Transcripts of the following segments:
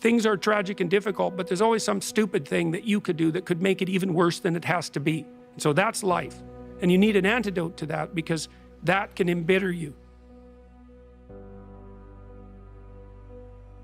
things are tragic and difficult, but there's always some stupid thing that you could do that could make it even worse than it has to be. So that's life. And you need an antidote to that, because that can embitter you.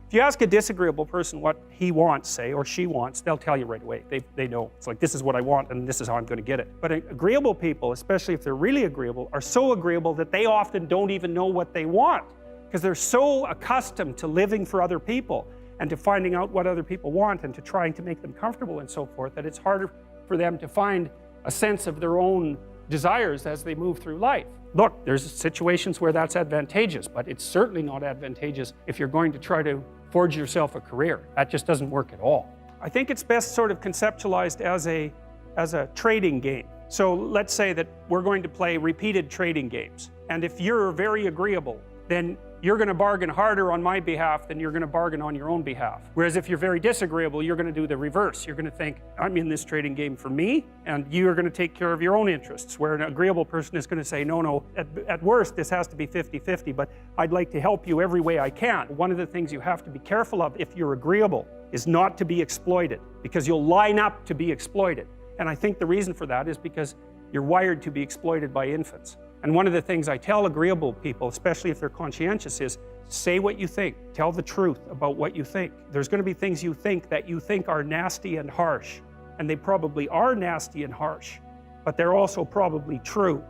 If you ask a disagreeable person what he wants, say, or she wants, they'll tell you right away. They know. It's like, this is what I want and this is how I'm going to get it. But agreeable people, especially if they're really agreeable, are so agreeable that they often don't even know what they want, because they're so accustomed to living for other people and to finding out what other people want and to trying to make them comfortable and so forth, that it's harder for them to find a sense of their own desires as they move through life. Look, there's situations where that's advantageous, but it's certainly not advantageous if you're going to try to forge yourself a career. That just doesn't work at all. I think it's best sort of conceptualized as a trading game. So let's say that we're going to play repeated trading games. And if you're very agreeable, then you're going to bargain harder on my behalf than you're going to bargain on your own behalf. Whereas if you're very disagreeable, you're going to do the reverse. You're going to think, I'm in this trading game for me, and you're going to take care of your own interests. Where an agreeable person is going to say, no, at worst, this has to be 50-50, but I'd like to help you every way I can. One of the things you have to be careful of if you're agreeable is not to be exploited, because you'll line up to be exploited. And I think the reason for that is because you're wired to be exploited by infants. And one of the things I tell agreeable people, especially if they're conscientious, is say what you think. Tell the truth about what you think. There's going to be things you think that you think are nasty and harsh. And they probably are nasty and harsh, but they're also probably true.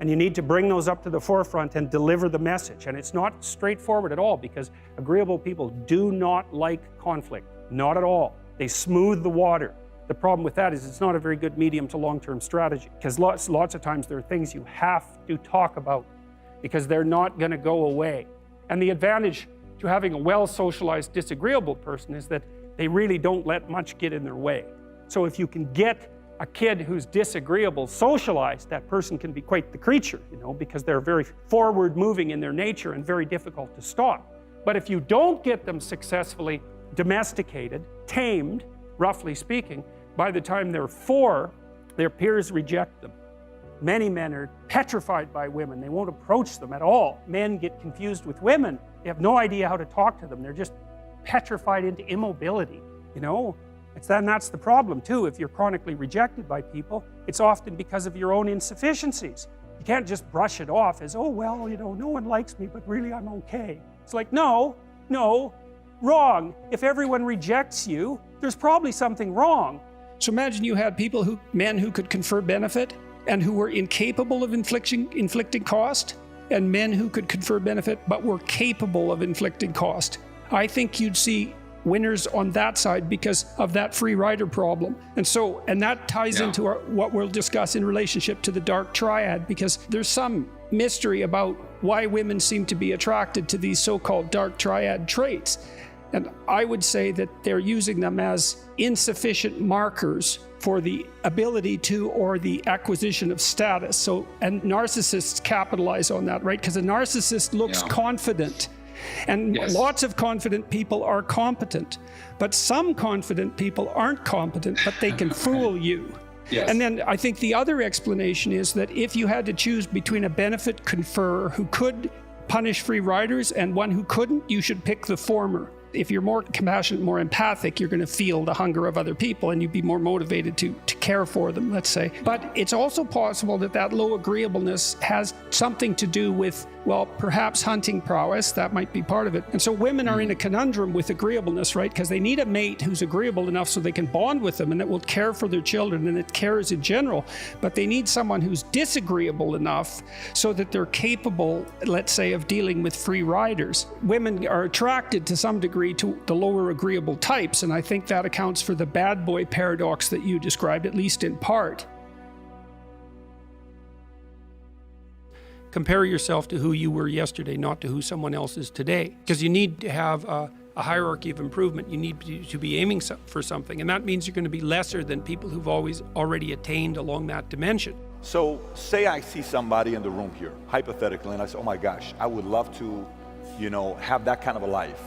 And you need to bring those up to the forefront and deliver the message. And it's not straightforward at all, because agreeable people do not like conflict. Not at all. They smooth the water. The problem with that is it's not a very good medium to long-term strategy, because lots of times there are things you have to talk about because they're not going to go away. And the advantage to having a well-socialized disagreeable person is that they really don't let much get in their way. So if you can get a kid who's disagreeable socialized, that person can be quite the creature, because they're very forward-moving in their nature and very difficult to stop. But if you don't get them successfully domesticated, tamed, roughly speaking, by the time they're 4, their peers reject them. Many men are petrified by women. They won't approach them at all. Men get confused with women. They have no idea how to talk to them. They're just petrified into immobility, And that's the problem too. If you're chronically rejected by people, it's often because of your own insufficiencies. You can't just brush it off as, oh, well, no one likes me, but really I'm okay. It's like, no, wrong. If everyone rejects you, there's probably something wrong. So imagine you had men who could confer benefit and who were incapable of inflicting cost, and men who could confer benefit but were capable of inflicting cost. I think you'd see winners on that side because of that free rider problem. And that ties into what we'll discuss in relationship to the dark triad, because there's some mystery about why women seem to be attracted to these so-called dark triad traits. And I would say that they're using them as insufficient markers for the ability to, or the acquisition of status. And narcissists capitalize on that, right? Because a narcissist looks confident. And lots of confident people are competent. But some confident people aren't competent, but they can fool you. Yes. And then I think the other explanation is that if you had to choose between a benefit conferrer who could punish free riders and one who couldn't, you should pick the former. If you're more compassionate, more empathic, you're going to feel the hunger of other people and you'd be more motivated to care for them, let's say. But it's also possible that low agreeableness has something to do with, well, perhaps hunting prowess. That might be part of it. And so women are in a conundrum with agreeableness, right? Because they need a mate who's agreeable enough so they can bond with them and that will care for their children and that cares in general. But they need someone who's disagreeable enough so that they're capable, let's say, of dealing with free riders. Women are attracted to some degree to the lower agreeable types, and I think that accounts for the bad boy paradox that you described, at least in part. Compare yourself to who you were yesterday, not to who someone else is today. Because you need to have a hierarchy of improvement. You need to be aiming for something, and that means you're going to be lesser than people who've already attained along that dimension. So say I see somebody in the room here, hypothetically, and I say, oh my gosh, I would love to, have that kind of a life.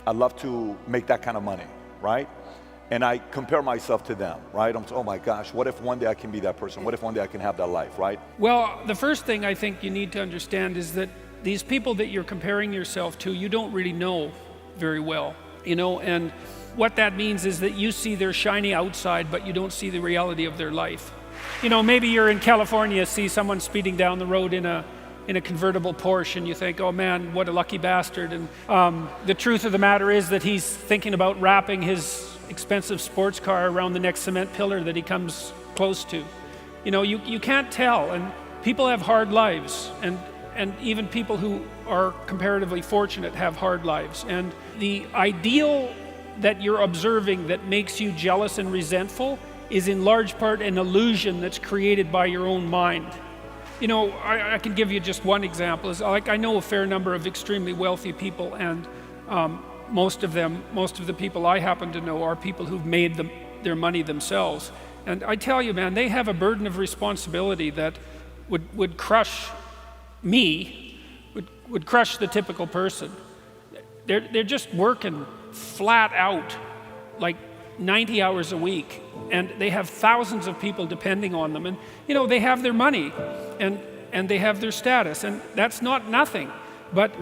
I'd love to make that kind of money, right? And I compare myself to them, right? I'm saying, oh my gosh, what if one day I can be that person? What if one day I can have that life, right? Well, the first thing I think you need to understand is that these people that you're comparing yourself to, you don't really know very well. And what that means is that you see their shiny outside, but you don't see the reality of their life. Maybe you're in California, see someone speeding down the road in a convertible Porsche, and you think, oh man, what a lucky bastard. And the truth of the matter is that he's thinking about wrapping his expensive sports car around the next cement pillar that he comes close to. You can't tell, and people have hard lives, and even people who are comparatively fortunate have hard lives. And the ideal that you're observing that makes you jealous and resentful is in large part an illusion that's created by your own mind. I can give you just one example. I know a fair number of extremely wealthy people, and most of the people I happen to know are people who've made their money themselves. And I tell you, man, they have a burden of responsibility that would crush me, would crush the typical person. They're just working flat out, like 90 hours a week, and they have thousands of people depending on them. And they have their money, and they have their status, and that's not nothing. But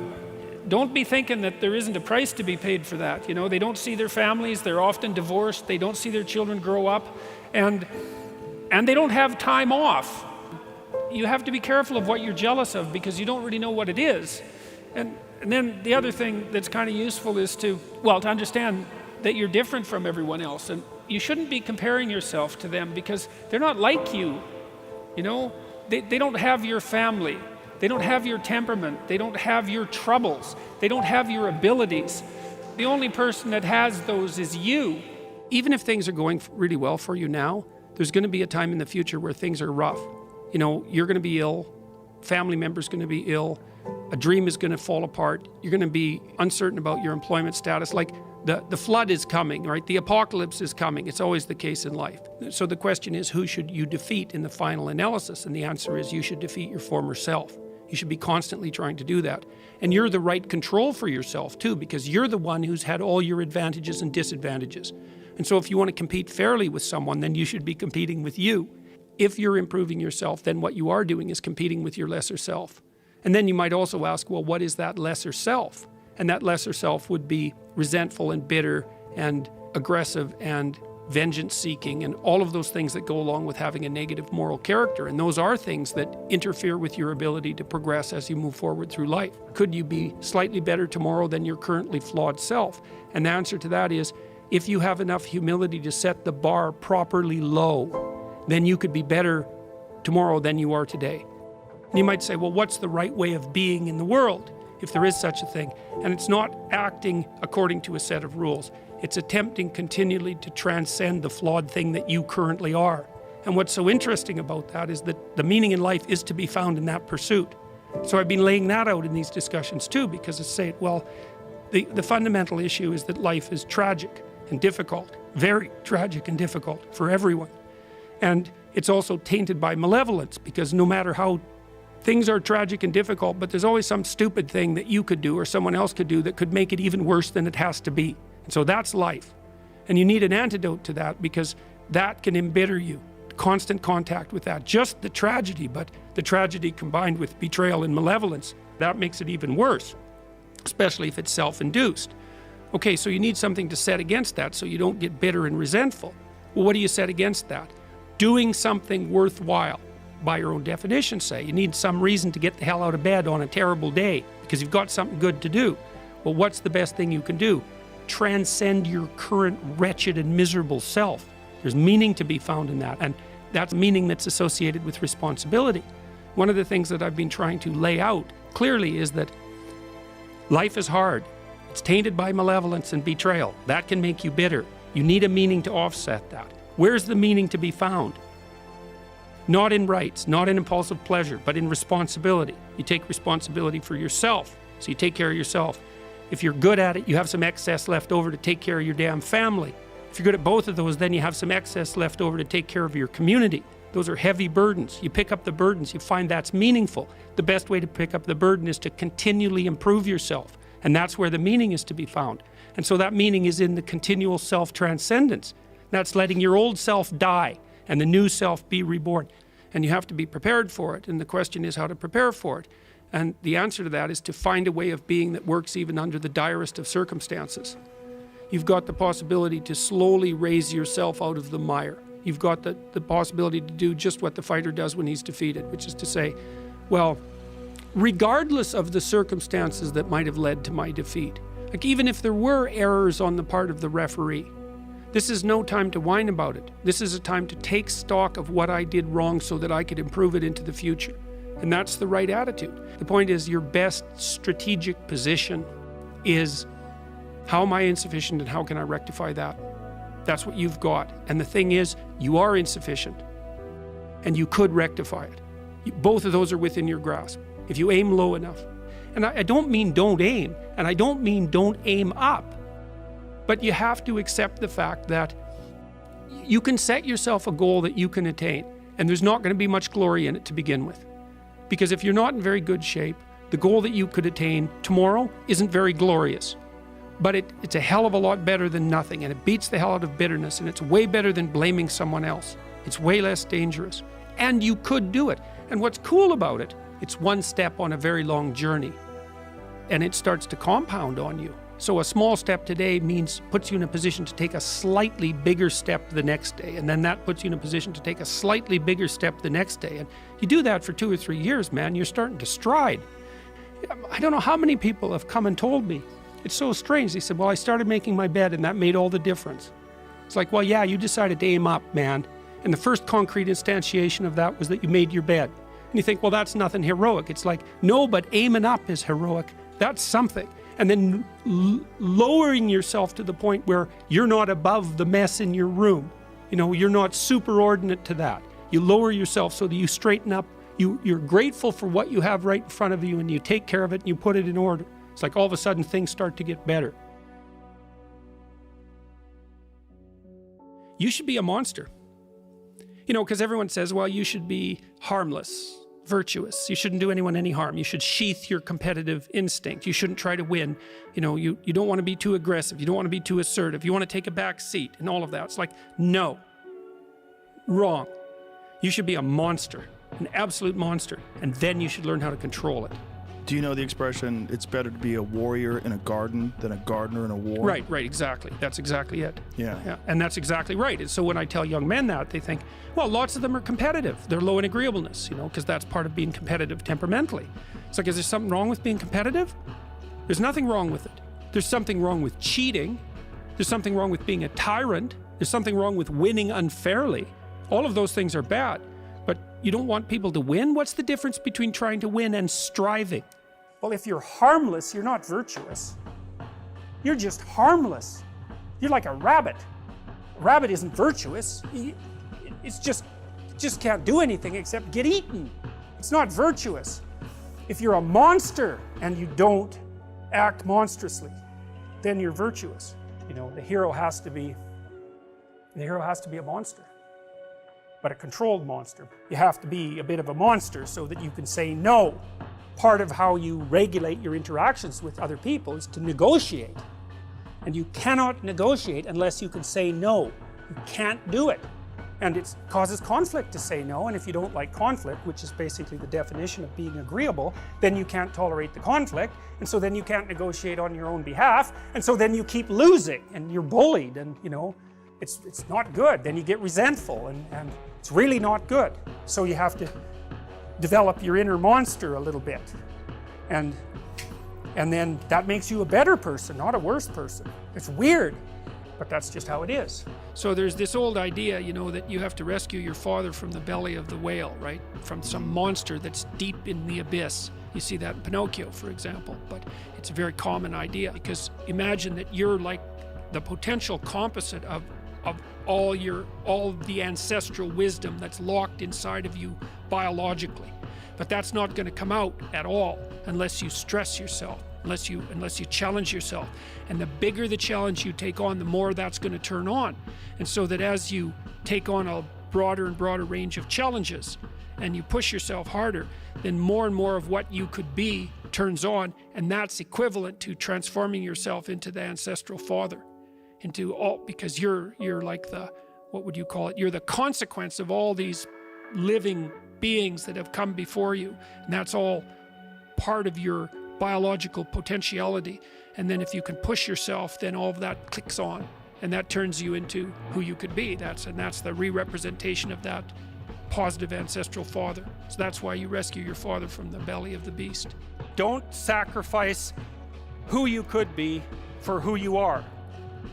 don't be thinking that there isn't a price to be paid for that. They don't see their families, they're often divorced, they don't see their children grow up, and they don't have time off. You have to be careful of what you're jealous of, because you don't really know what it is. And then the other thing that's kind of useful is to understand that you're different from everyone else, and you shouldn't be comparing yourself to them, because they're not like you. They don't have your family, they don't have your temperament, they don't have your troubles, they don't have your abilities. The only person that has those is you. Even if things are going really well for you now, there's going to be a time in the future where things are rough. You're going to be ill, family member's going to be ill, a dream is going to fall apart, you're going to be uncertain about your employment status. Like the flood is coming, right? The apocalypse is coming. It's always the case in life. So the question is, who should you defeat in the final analysis? And the answer is, you should defeat your former self. You should be constantly trying to do that. And you're the right control for yourself too, because you're the one who's had all your advantages and disadvantages. And so if you want to compete fairly with someone, then you should be competing with you. If you're improving yourself, then what you are doing is competing with your lesser self. And then you might also ask, well, what is that lesser self? And that lesser self would be resentful and bitter and aggressive and vengeance-seeking and all of those things that go along with having a negative moral character. And those are things that interfere with your ability to progress as you move forward through life. Could you be slightly better tomorrow than your currently flawed self? And the answer to that is, if you have enough humility to set the bar properly low, then you could be better tomorrow than you are today. And you might say, well, what's the right way of being in the world, if there is such a thing? And it's not acting according to a set of rules. It's attempting continually to transcend the flawed thing that you currently are. And what's so interesting about that is that the meaning in life is to be found in that pursuit. So I've been laying that out in these discussions too, because it's saying, well, the fundamental issue is that life is tragic and difficult, very tragic and difficult for everyone. And it's also tainted by malevolence, because no matter how things are tragic and difficult, but there's always some stupid thing that you could do or someone else could do that could make it even worse than it has to be. And so that's life. And you need an antidote to that, because that can embitter you. Constant contact with that. Just the tragedy, but the tragedy combined with betrayal and malevolence, that makes it even worse, especially if it's self-induced. Okay, so you need something to set against that so you don't get bitter and resentful. Well, what do you set against that? Doing something worthwhile. By your own definition, say. You need some reason to get the hell out of bed on a terrible day because you've got something good to do. Well, what's the best thing you can do? Transcend your current wretched and miserable self. There's meaning to be found in that, and that's meaning that's associated with responsibility. One of the things that I've been trying to lay out clearly is that life is hard. It's tainted by malevolence and betrayal. That can make you bitter. You need a meaning to offset that. Where's the meaning to be found? Not in rights, not in impulsive pleasure, but in responsibility. You take responsibility for yourself, so you take care of yourself. If you're good at it, you have some excess left over to take care of your damn family. If you're good at both of those, then you have some excess left over to take care of your community. Those are heavy burdens. You pick up the burdens, you find that's meaningful. The best way to pick up the burden is to continually improve yourself, and that's where the meaning is to be found. And so that meaning is in the continual self-transcendence. That's letting your old self die and the new self be reborn. And you have to be prepared for it. And the question is how to prepare for it. And the answer to that is to find a way of being that works even under the direst of circumstances. You've got the possibility to slowly raise yourself out of the mire. You've got the possibility to do just what the fighter does when he's defeated, which is to say, well, regardless of the circumstances that might have led to my defeat, like even if there were errors on the part of the referee, this is no time to whine about it. This is a time to take stock of what I did wrong so that I could improve it into the future. And that's the right attitude. The point is, your best strategic position is, how am I insufficient and how can I rectify that? That's what you've got. And the thing is, you are insufficient and you could rectify it. Both of those are within your grasp if you aim low enough. And I don't mean don't aim, and I don't mean don't aim up, but you have to accept the fact that you can set yourself a goal that you can attain, and there's not going to be much glory in it to begin with. Because if you're not in very good shape, the goal that you could attain tomorrow isn't very glorious. But it's a hell of a lot better than nothing, and it beats the hell out of bitterness, and it's way better than blaming someone else. It's way less dangerous. And you could do it. And what's cool about it, it's one step on a very long journey. And it starts to compound on you. So a small step today puts you in a position to take a slightly bigger step the next day. And then that puts you in a position to take a slightly bigger step the next day. And you do that for 2 or 3 years, man, you're starting to stride. I don't know how many people have come and told me. It's so strange. They said, well, I started making my bed and that made all the difference. It's like, well, yeah, you decided to aim up, man. And the first concrete instantiation of that was that you made your bed. And you think, well, that's nothing heroic. It's like, no, but aiming up is heroic. That's something. And then lowering yourself to the point where you're not above the mess in your room. You know, you're not superordinate to that. You lower yourself so that you straighten up. You're grateful for what you have right in front of you, and you take care of it and you put it in order. It's like all of a sudden things start to get better. You should be a monster. You know, because everyone says, well, you should be harmless, virtuous. You shouldn't do anyone any harm. You should sheath your competitive instinct. You shouldn't try to win. You know, you don't want to be too aggressive. You don't want to be too assertive. You want to take a back seat and all of that. It's like, no. Wrong. You should be a monster, an absolute monster, and then you should learn how to control it. Do you know the expression, it's better to be a warrior in a garden than a gardener in a war? Right, exactly. That's exactly it. Yeah. And that's exactly right. And so when I tell young men that, they think, well, lots of them are competitive. They're low in agreeableness, you know, because that's part of being competitive temperamentally. It's like, is there something wrong with being competitive? There's nothing wrong with it. There's something wrong with cheating. There's something wrong with being a tyrant. There's something wrong with winning unfairly. All of those things are bad. But you don't want people to win? What's the difference between trying to win and striving? Well, if you're harmless, you're not virtuous. You're just harmless. You're like a rabbit. A rabbit isn't virtuous. It's just can't do anything except get eaten. It's not virtuous. If you're a monster and you don't act monstrously, then you're virtuous. You know, the hero has to be a monster. But a controlled monster. You have to be a bit of a monster so that you can say no. Part of how you regulate your interactions with other people is to negotiate. And you cannot negotiate unless you can say no. You can't do it. And it causes conflict to say no, and if you don't like conflict, which is basically the definition of being agreeable, then you can't tolerate the conflict, and so then you can't negotiate on your own behalf, and so then you keep losing, and you're bullied, and you know, it's not good. Then you get resentful, and it's really not good. So you have to develop your inner monster a little bit. And then that makes you a better person, not a worse person. It's weird, but that's just how it is. So there's this old idea, you know, that you have to rescue your father from the belly of the whale, right? From some monster that's deep in the abyss. You see that in Pinocchio, for example, but it's a very common idea, because imagine that you're like the potential composite of all the ancestral wisdom that's locked inside of you biologically. But that's not going to come out at all unless you stress yourself, unless you challenge yourself. And the bigger the challenge you take on, the more that's going to turn on. And so that as you take on a broader and broader range of challenges and you push yourself harder, then more and more of what you could be turns on, and that's equivalent to transforming yourself into the ancestral father. Because you're like what would you call it? You're the consequence of all these living beings that have come before you. And that's all part of your biological potentiality. And then if you can push yourself, then all of that clicks on. And that turns you into who you could be. That's the re-representation of that positive ancestral father. So that's why you rescue your father from the belly of the beast. Don't sacrifice who you could be for who you are,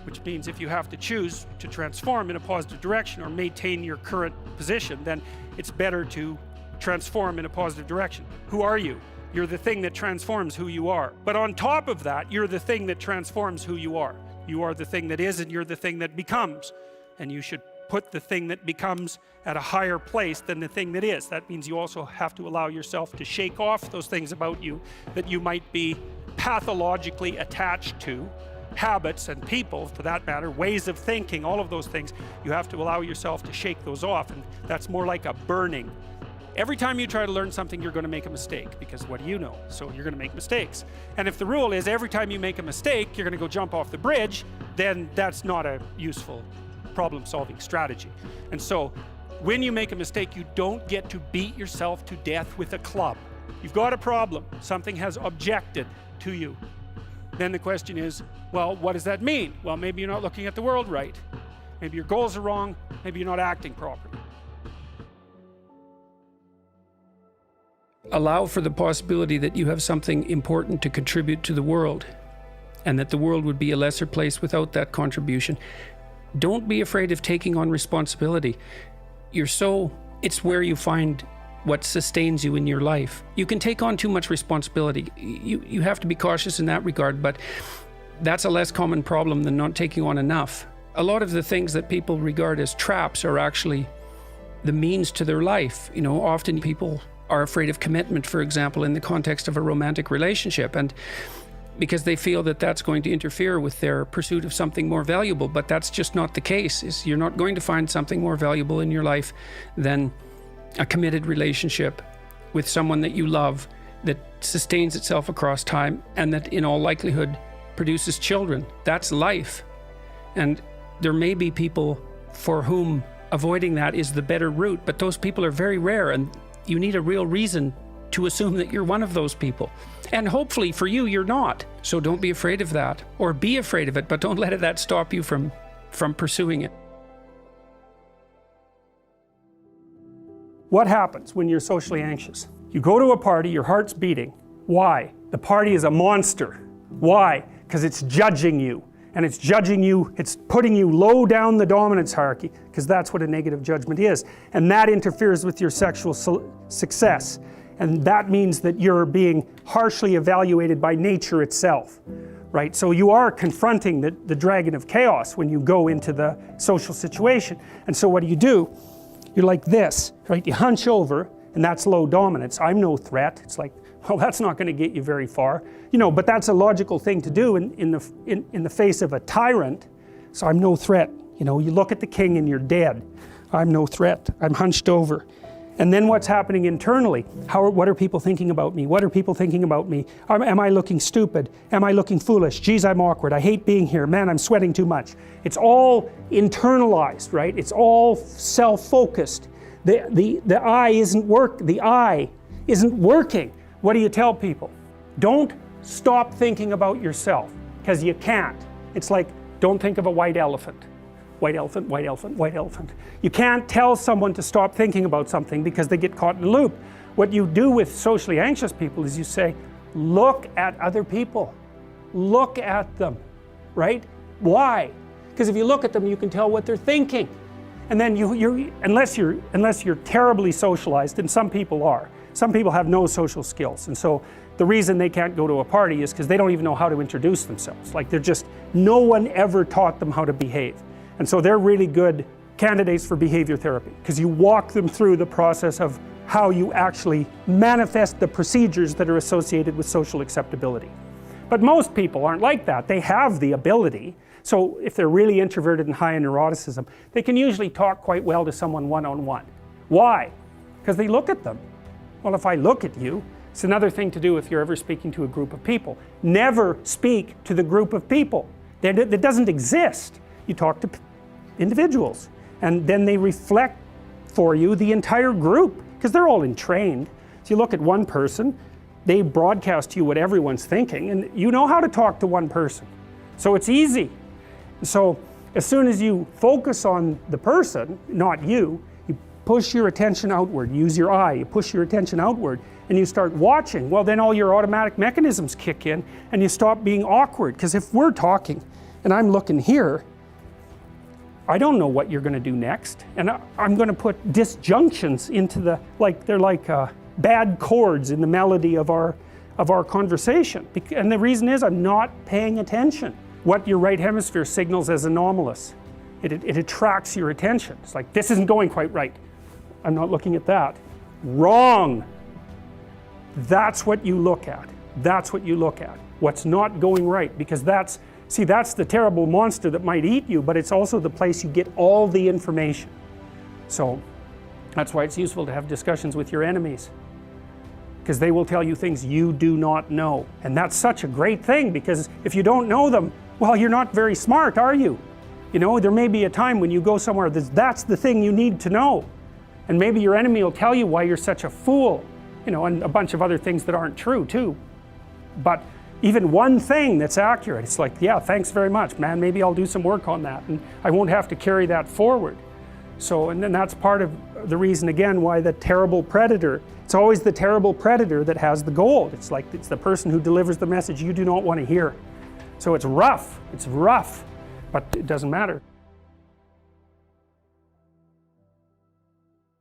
which means if you have to choose to transform in a positive direction or maintain your current position, then it's better to transform in a positive direction. Who are you? You're the thing that transforms who you are. But on top of that, you're the thing that transforms who you are. You are the thing that is, and you're the thing that becomes. And you should put the thing that becomes at a higher place than the thing that is. That means you also have to allow yourself to shake off those things about you that you might be pathologically attached to, habits and people for that matter, ways of thinking, all of those things. You have to allow yourself to shake those off, and that's more like a burning. Every time you try to learn something, you're going to make a mistake, because what do you know? So you're going to make mistakes. And if the rule is every time you make a mistake, you're going to go jump off the bridge, then that's not a useful problem-solving strategy. And so when you make a mistake, you don't get to beat yourself to death with a club. You've got a problem. Something has objected to you. Then the question is, well, what does that mean? Well, maybe you're not looking at the world right. Maybe your goals are wrong. Maybe you're not acting properly. Allow for the possibility that you have something important to contribute to the world, and that the world would be a lesser place without that contribution. Don't be afraid of taking on responsibility. It's where you find what sustains you in your life. You can take on too much responsibility. You have to be cautious in that regard, but that's a less common problem than not taking on enough. A lot of the things that people regard as traps are actually the means to their life. You know, often people are afraid of commitment, for example, in the context of a romantic relationship, and because they feel that that's going to interfere with their pursuit of something more valuable. But that's just not the case. You're not going to find something more valuable in your life than a committed relationship with someone that you love, that sustains itself across time, and that in all likelihood produces children. That's life. And there may be people for whom avoiding that is the better route, but those people are very rare, and you need a real reason to assume that you're one of those people. And hopefully for you, you're not. So don't be afraid of that, or be afraid of it, but don't let that stop you from pursuing it. What happens when you're socially anxious? You go to a party, your heart's beating. Why? The party is a monster. Why? Because it's judging you. And it's judging you, it's putting you low down the dominance hierarchy, because that's what a negative judgment is. And that interferes with your sexual success. And that means that you're being harshly evaluated by nature itself, right? So you are confronting the dragon of chaos when you go into the social situation. And so what do? You're like this, right? You hunch over, and that's low dominance. I'm no threat. It's like, well, that's not going to get you very far, you know. But that's a logical thing to do in the face of a tyrant. So I'm no threat. You know, you look at the king and you're dead. I'm no threat. I'm hunched over. And then what's happening internally? What are people thinking about me? What are people thinking about me? Am I looking stupid? Am I looking foolish? Geez, I'm awkward. I hate being here. Man, I'm sweating too much. It's all internalized, right? It's all self-focused. The eye isn't working. What do you tell people? Don't stop thinking about yourself, because you can't. It's like, don't think of a white elephant. White elephant, white elephant, white elephant. You can't tell someone to stop thinking about something because they get caught in a loop. What you do with socially anxious people is you say, look at other people. Look at them, right? Why? Because if you look at them, you can tell what they're thinking. And then unless you're terribly socialized, and some people are. Some people have no social skills, and so the reason they can't go to a party is because they don't even know how to introduce themselves. Like no one ever taught them how to behave. And so they're really good candidates for behavior therapy, because you walk them through the process of how you actually manifest the procedures that are associated with social acceptability. But most people aren't like that. They have the ability. So if they're really introverted and high in neuroticism, they can usually talk quite well to someone one-on-one. Why? Because they look at them. Well, if I look at you, it's another thing to do if you're ever speaking to a group of people. Never speak to the group of people. That doesn't exist. You talk to individuals, and then they reflect for you the entire group, because they're all entrained. So you look at one person, they broadcast to you what everyone's thinking, and you know how to talk to one person. So it's easy. So as soon as you focus on the person, not you, you push your attention outward, use your eye, you push your attention outward, and you start watching, well then all your automatic mechanisms kick in and you stop being awkward. Because if we're talking and I'm looking here, I don't know what you're going to do next, and I'm going to put disjunctions into the, like they're like bad chords in the melody of our conversation. And the reason is I'm not paying attention. What your right hemisphere signals as anomalous. It attracts your attention. It's like, this isn't going quite right. I'm not looking at that. Wrong. That's what you look at. That's what you look at. What's not going right, because that's the terrible monster that might eat you, but it's also the place you get all the information. So that's why it's useful to have discussions with your enemies, because they will tell you things you do not know. And that's such a great thing, because if you don't know them, well, you're not very smart, are you? You know, there may be a time when you go somewhere that's the thing you need to know. And maybe your enemy will tell you why you're such a fool, you know, and a bunch of other things that aren't true too. But even one thing that's accurate, it's like, yeah, thanks very much, man, maybe I'll do some work on that and I won't have to carry that forward. So, and then that's part of the reason, again, why the terrible predator, it's always the terrible predator that has the gold. It's like, it's the person who delivers the message you do not want to hear. So it's rough, but it doesn't matter.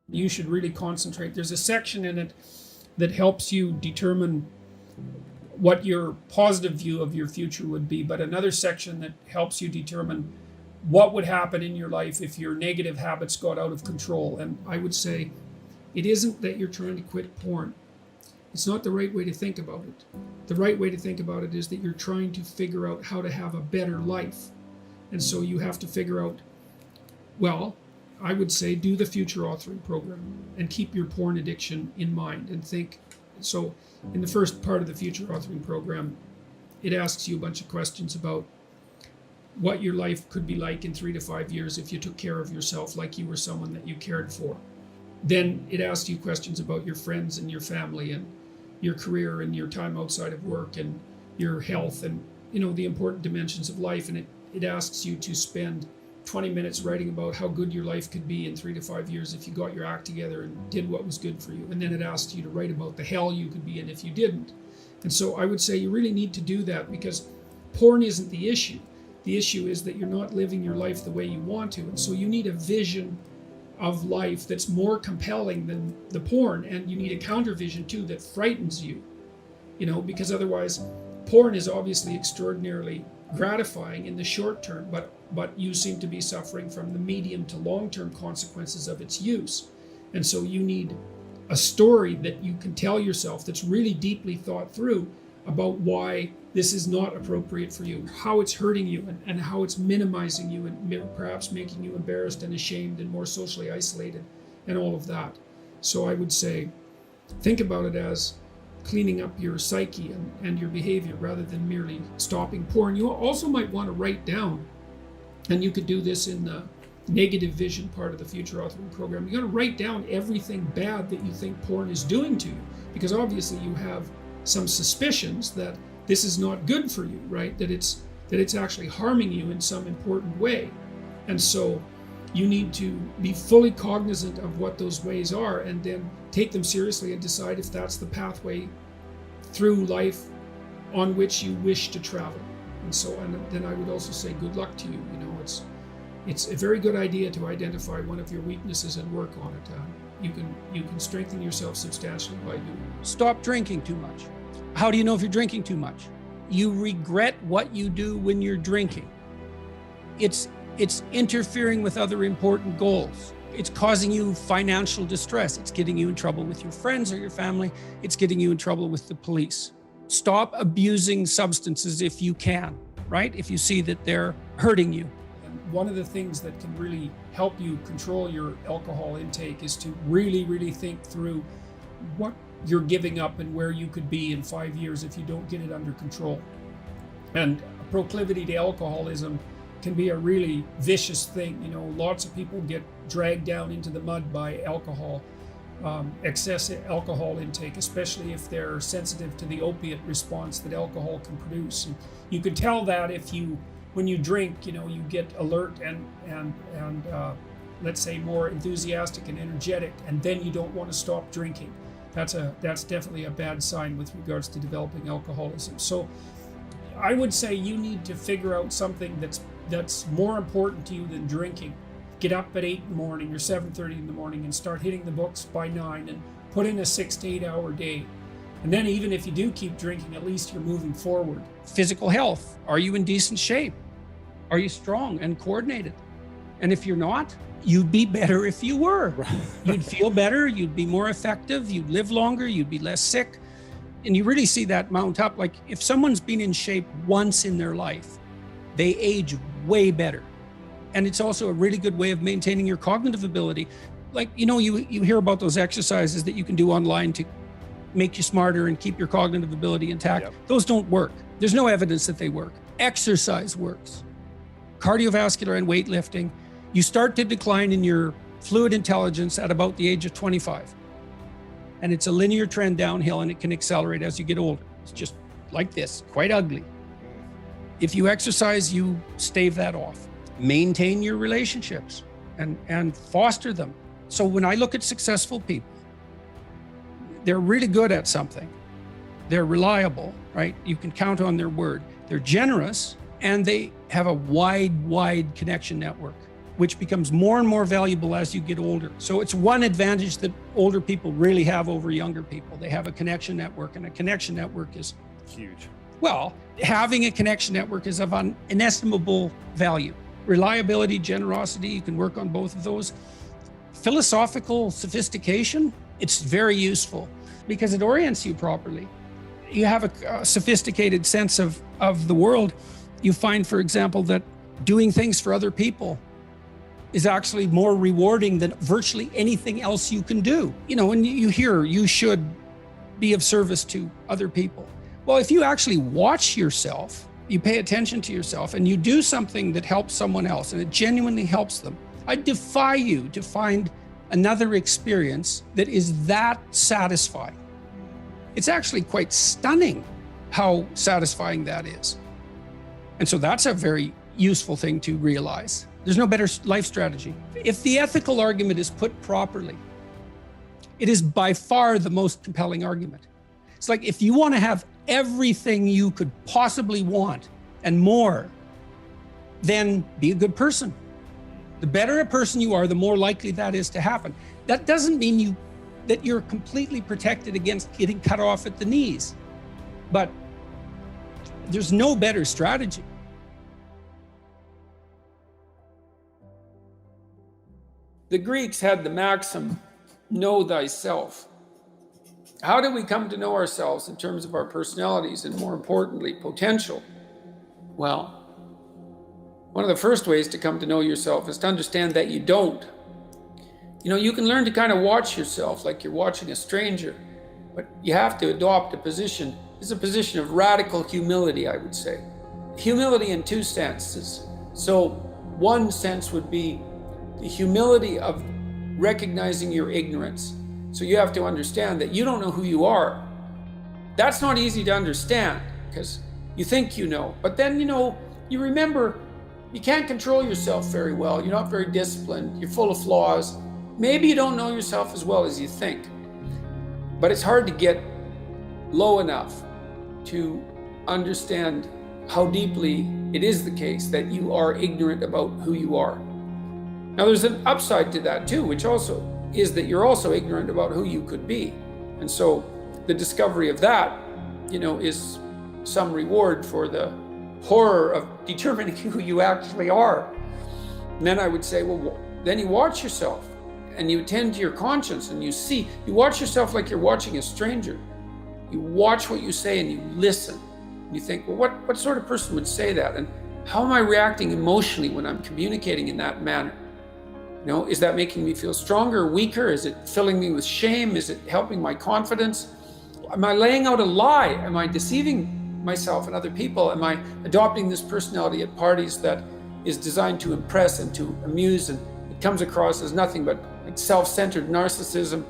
You should really concentrate. There's a section in it that helps you determine what your positive view of your future would be, but another section that helps you determine what would happen in your life if your negative habits got out of control. And I would say it isn't that you're trying to quit porn. It's not the right way to think about it. The right way to think about it is that you're trying to figure out how to have a better life. And so you have to figure out, well, I would say do the future authoring program and keep your porn addiction in mind and think. So in the first part of the future authoring program, it asks you a bunch of questions about what your life could be like in 3 to 5 years if you took care of yourself like you were someone that you cared for. Then it asks you questions about your friends and your family and your career and your time outside of work and your health and, you know, the important dimensions of life. And it asks you to spend 20 minutes writing about how good your life could be in 3 to 5 years if you got your act together and did what was good for you. And then it asks you to write about the hell you could be in if you didn't. And so I would say you really need to do that, because porn isn't the issue. The issue is that you're not living your life the way you want to. And so you need a vision of life that's more compelling than the porn. And you need a counter vision too that frightens you, you know, because otherwise porn is obviously extraordinarily gratifying in the short term, but you seem to be suffering from the medium to long-term consequences of its use. And so you need a story that you can tell yourself that's really deeply thought through about why this is not appropriate for you, how it's hurting you, and how it's minimizing you and perhaps making you embarrassed and ashamed and more socially isolated and all of that. So I would say, think about it as cleaning up your psyche and your behavior rather than merely stopping porn. You also might want to write down, and you could do this in the negative vision part of the future authoring program. You got to write down everything bad that you think porn is doing to you, because obviously you have some suspicions that this is not good for you, right? That it's actually harming you in some important way. And so you need to be fully cognizant of what those ways are and then take them seriously and decide if that's the pathway through life on which you wish to travel. And so, and then I would also say good luck to you. You know, it's a very good idea to identify one of your weaknesses and work on it. You can strengthen yourself substantially by doing it. Stop drinking too much. How do you know if you're drinking too much? You regret what you do when you're drinking. It's interfering with other important goals. It's causing you financial distress. It's getting you in trouble with your friends or your family. It's getting you in trouble with the police. Stop abusing substances if you can, right? If you see that they're hurting you. And one of the things that can really help you control your alcohol intake is to really, really think through what you're giving up and where you could be in 5 years if you don't get it under control. And a proclivity to alcoholism can be a really vicious thing. You know, lots of people get dragged down into the mud by alcohol. excess alcohol intake, especially if they're sensitive to the opiate response that alcohol can produce. And you can tell that when you drink, you get alert and let's say more enthusiastic and energetic, and then you don't want to stop drinking. That's definitely a bad sign with regards to developing alcoholism. So I would say you need to figure out something that's more important to you than drinking. Get up at 8 in the morning or 7:30 in the morning and start hitting the books by 9 and put in a 6 to 8 hour day. And then even if you do keep drinking, at least you're moving forward. Physical health. Are you in decent shape? Are you strong and coordinated? And if you're not, you'd be better if you were. You'd feel better, you'd be more effective, you'd live longer, you'd be less sick. And you really see that mount up. Like if someone's been in shape once in their life, they age way better. And it's also a really good way of maintaining your cognitive ability. Like, you hear about those exercises that you can do online to make you smarter and keep your cognitive ability intact. Yep. Those don't work. There's no evidence that they work. Exercise works. Cardiovascular and weightlifting, you start to decline in your fluid intelligence at about the age of 25. And it's a linear trend downhill, and it can accelerate as you get older. It's just like this, quite ugly. If you exercise, you stave that off. Maintain your relationships and foster them. So when I look at successful people, they're really good at something. They're reliable, right? You can count on their word. They're generous, and they have a wide connection network, which becomes more and more valuable as you get older. So it's one advantage that older people really have over younger people. They have a connection network, and a connection network is Huge. well, having a connection network is of inestimable value. Reliability, generosity, you can work on both of those. Philosophical sophistication, it's very useful because it orients you properly. You have a sophisticated sense of the world. You find, for example, that doing things for other people is actually more rewarding than virtually anything else you can do. When you hear you should be of service to other people. Well, if you actually watch yourself, you pay attention to yourself, and you do something that helps someone else, and it genuinely helps them, I defy you to find another experience that is that satisfying. It's actually quite stunning how satisfying that is. And so that's a very useful thing to realize. There's no better life strategy. If the ethical argument is put properly, it is by far the most compelling argument. It's like if you want to have everything you could possibly want and more, then be a good person. The better a person you are, the more likely that is to happen. That doesn't mean that you're completely protected against getting cut off at the knees, but there's no better strategy. The Greeks had the maxim, know thyself. How do we come to know ourselves in terms of our personalities and, more importantly, potential? Well, one of the first ways to come to know yourself is to understand that you don't. You can learn to kind of watch yourself like you're watching a stranger, but you have to adopt a position. It's a position of radical humility, I would say. Humility in two senses. So one sense would be the humility of recognizing your ignorance. So you have to understand that you don't know who you are. That's not easy to understand because you think you know, but then you remember you can't control yourself very well. You're not very disciplined. You're full of flaws. Maybe you don't know yourself as well as you think, but it's hard to get low enough to understand how deeply it is the case that you are ignorant about who you are. Now there's an upside to that too, which also is that you're also ignorant about who you could be. And so the discovery of that, is some reward for the horror of determining who you actually are. And then I would say, well, then you watch yourself and you attend to your conscience and you watch yourself like you're watching a stranger. You watch what you say and you listen. And you think, well, what sort of person would say that? And how am I reacting emotionally when I'm communicating in that manner? Is that making me feel stronger, weaker? Is it filling me with shame? Is it helping my confidence? Am I laying out a lie? Am I deceiving myself and other people? Am I adopting this personality at parties that is designed to impress and to amuse, and it comes across as nothing but like self-centered narcissism?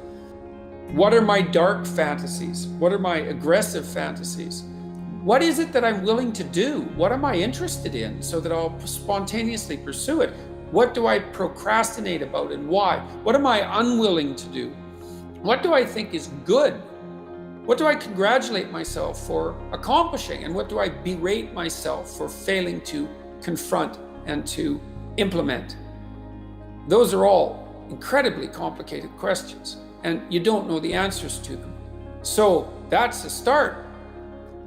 What are my dark fantasies? What are my aggressive fantasies? What is it that I'm willing to do? What am I interested in so that I'll spontaneously pursue it? What do I procrastinate about and why? What am I unwilling to do? What do I think is good? What do I congratulate myself for accomplishing? And what do I berate myself for failing to confront and to implement? Those are all incredibly complicated questions, and you don't know the answers to them. So that's the start.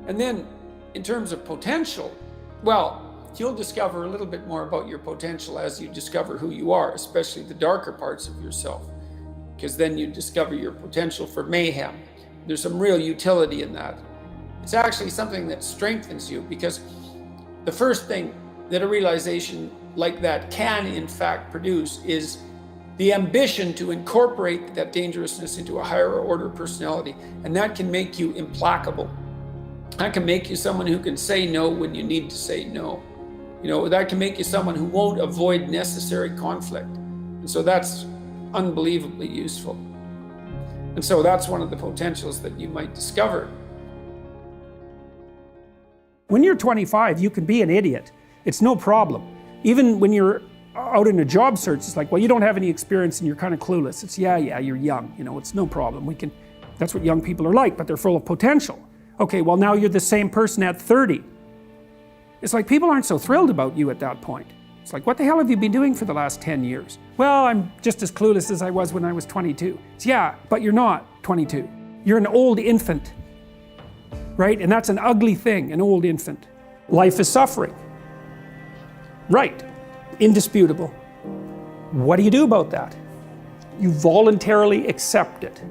And then in terms of potential, well, you'll discover a little bit more about your potential as you discover who you are, especially the darker parts of yourself, because then you discover your potential for mayhem. There's some real utility in that. It's actually something that strengthens you, because the first thing that a realization like that can in fact produce is the ambition to incorporate that dangerousness into a higher order personality. And that can make you implacable. That can make you someone who can say no when you need to say no. That can make you someone who won't avoid necessary conflict. And so that's unbelievably useful. And so that's one of the potentials that you might discover. When you're 25, you can be an idiot. It's no problem. Even when you're out in a job search, it's like, well, you don't have any experience and you're kind of clueless. It's yeah, you're young, it's no problem. That's what young people are like, but they're full of potential. Okay, well, now you're the same person at 30. It's like people aren't so thrilled about you at that point. It's like, what the hell have you been doing for the last 10 years? Well, I'm just as clueless as I was when I was 22. It's, yeah, but you're not 22. You're an old infant, right? And that's an ugly thing, an old infant. Life is suffering. Right, indisputable. What do you do about that? You voluntarily accept it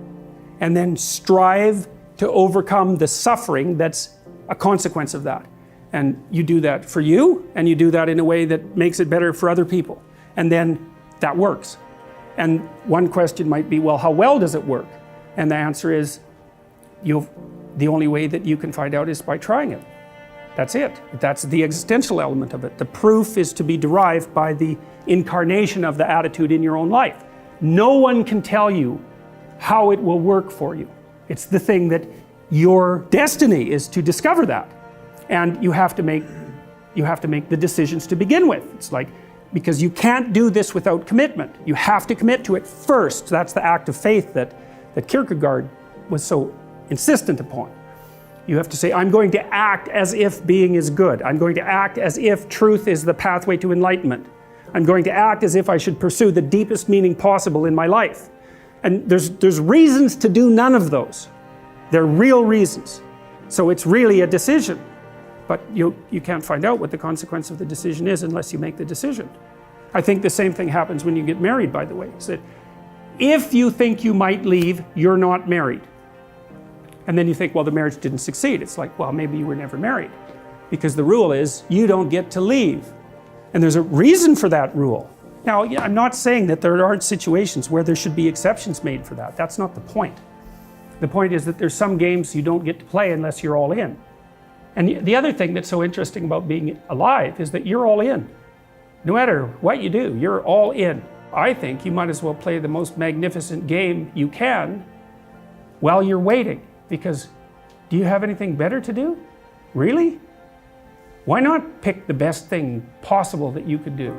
and then strive to overcome the suffering that's a consequence of that. And you do that for you, and you do that in a way that makes it better for other people. And then that works. And one question might be, well, how well does it work? And the answer is, the only way that you can find out is by trying it. That's it. That's the existential element of it. The proof is to be derived by the incarnation of the attitude in your own life. No one can tell you how it will work for you. It's the thing that your destiny is to discover that. And you have to make the decisions to begin with. It's like, because you can't do this without commitment. You have to commit to it first. That's the act of faith that Kierkegaard was so insistent upon. You have to say, I'm going to act as if being is good. I'm going to act as if truth is the pathway to enlightenment. I'm going to act as if I should pursue the deepest meaning possible in my life. And there's reasons to do none of those. They're real reasons. So it's really a decision. But you can't find out what the consequence of the decision is unless you make the decision. I think the same thing happens when you get married, by the way. It's that if you think you might leave, you're not married. And then you think, well, the marriage didn't succeed. It's like, well, maybe you were never married. Because the rule is, you don't get to leave. And there's a reason for that rule. Now, I'm not saying that there aren't situations where there should be exceptions made for that. That's not the point. The point is that there's some games you don't get to play unless you're all in. And the other thing that's so interesting about being alive is that you're all in. No matter what you do, you're all in. I think you might as well play the most magnificent game you can while you're waiting. Because do you have anything better to do? Really? Why not pick the best thing possible that you could do?